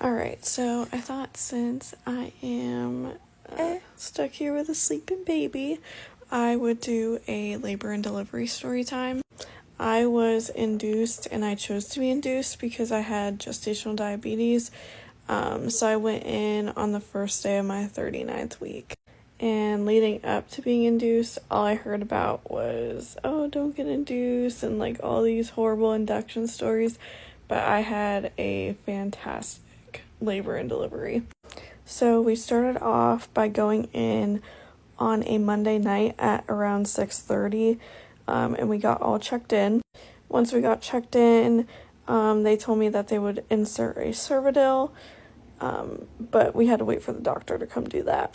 Alright, so I thought since I am stuck here with a sleeping baby, I would do a labor and delivery story time. I was induced, and I chose to be induced because I had gestational diabetes. So I went in on the first day of my 39th week. And leading up to being induced, all I heard about was, oh, don't get induced, and like all these horrible induction stories. But I had a fantastic labor and delivery. So we started off by going in on a Monday night at around 6:30, and we got all checked in. Once we got checked in, they told me that they would insert a cervidil, but we had to wait for the doctor to come do that.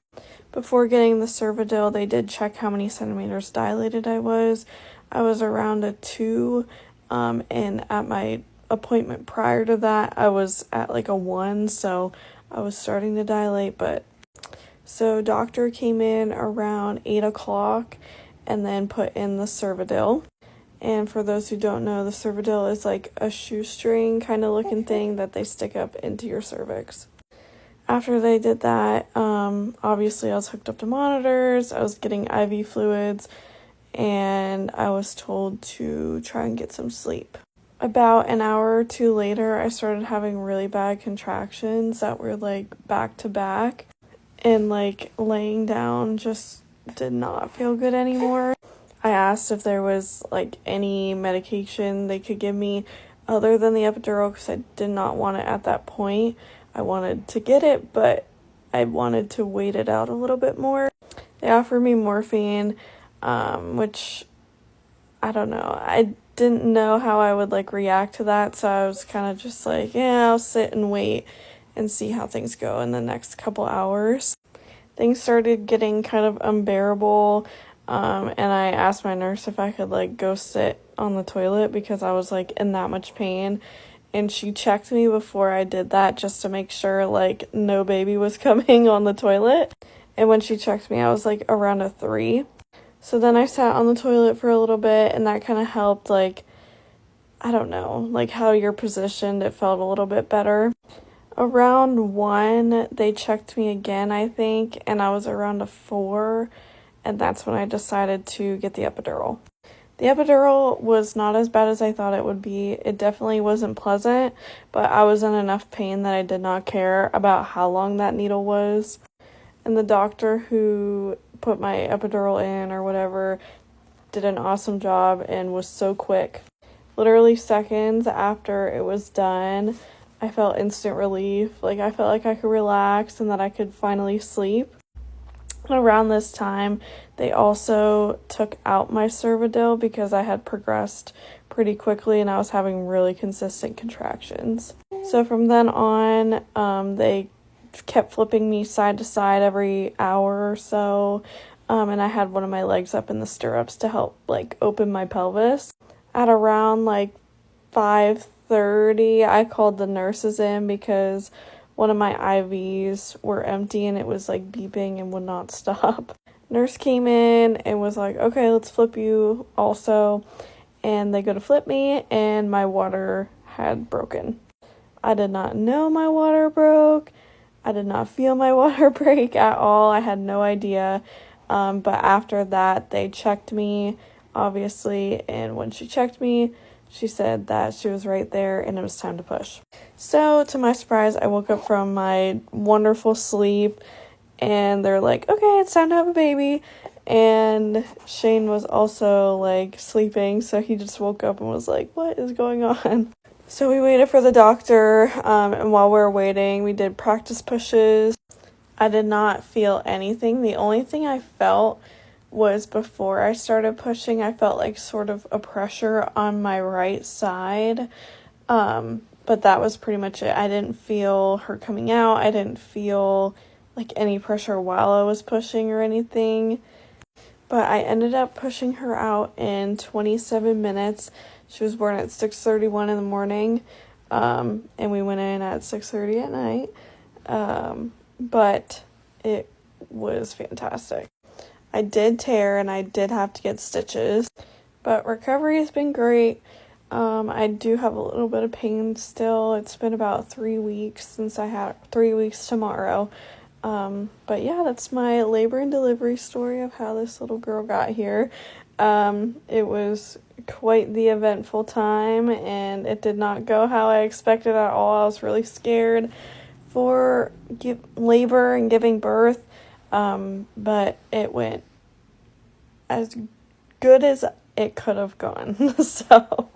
Before getting the cervidil, they did check how many centimeters dilated I was. I was around a 2, and at my appointment prior to that, I was at like a 1, so I was starting to dilate. But so doctor came in around 8 o'clock and then put in the cervidil. And for those who don't know, the cervidil is like a shoestring kind of looking thing that they stick up into your cervix. After they did that, obviously I was hooked up to monitors, I was getting IV fluids, and I was told to try and get some sleep. About an hour or two later, I started having really bad contractions that were like back to back, and like laying down just did not feel good anymore. I asked if there was like any medication they could give me other than the epidural because I did not want it at that point. I wanted to get it, but I wanted to wait it out a little bit more. They offered me morphine, which I don't know. I didn't know how I would like react to that, so I was kind of just like, yeah, I'll sit and wait and see how things go in the next couple hours. Things started getting kind of unbearable, and I asked my nurse if I could like go sit on the toilet because I was like in that much pain. And she checked me before I did that just to make sure, like, no baby was coming on the toilet. And when she checked me, I was, like, around a 3. So then I sat on the toilet for a little bit, and that kind of helped, like, I don't know, like, how you're positioned. It felt a little bit better. Around 1, they checked me again, I think, and I was around a 4. And that's when I decided to get the epidural. The epidural was not as bad as I thought it would be. It definitely wasn't pleasant, but I was in enough pain that I did not care about how long that needle was. And the doctor who put my epidural in or whatever did an awesome job and was so quick. Literally seconds after it was done, I felt instant relief. Like I felt like I could relax and that I could finally sleep. Around this time, they also took out my cervidil because I had progressed pretty quickly and I was having really consistent contractions. So from then on, they kept flipping me side to side every hour or so, and I had one of my legs up in the stirrups to help like open my pelvis. At around like 5:30, I called the nurses in because one of my IVs were empty and it was like beeping and would not stop. Nurse came in and was like, okay, let's flip you also. And they go to flip me and my water had broken. I did not know my water broke. I did not feel my water break at all. I had no idea. But after that, they checked me, obviously. And when she checked me, she said that she was right there and it was time to push. So, to my surprise, I woke up from my wonderful sleep and they're like, okay, it's time to have a baby. And Shane was also like sleeping, so he just woke up and was like, what is going on? So we waited for the doctor, and while we were waiting, we did practice pushes. I did not feel anything. The only thing I felt was before I started pushing, I felt like sort of a pressure on my right side, but that was pretty much it. I didn't feel her coming out. I didn't feel like any pressure while I was pushing or anything, but I ended up pushing her out in 27 minutes. She was born at 6:31 in the morning, and we went in at 6:30 at night, but it was fantastic. I did tear and I did have to get stitches, but recovery has been great. I do have a little bit of pain still. It's been about 3 weeks since I had 3 weeks tomorrow. But yeah, that's my labor and delivery story of how this little girl got here. It was quite the eventful time, and it did not go how I expected at all. I was really scared for labor and giving birth, but it went as good as it could have gone. So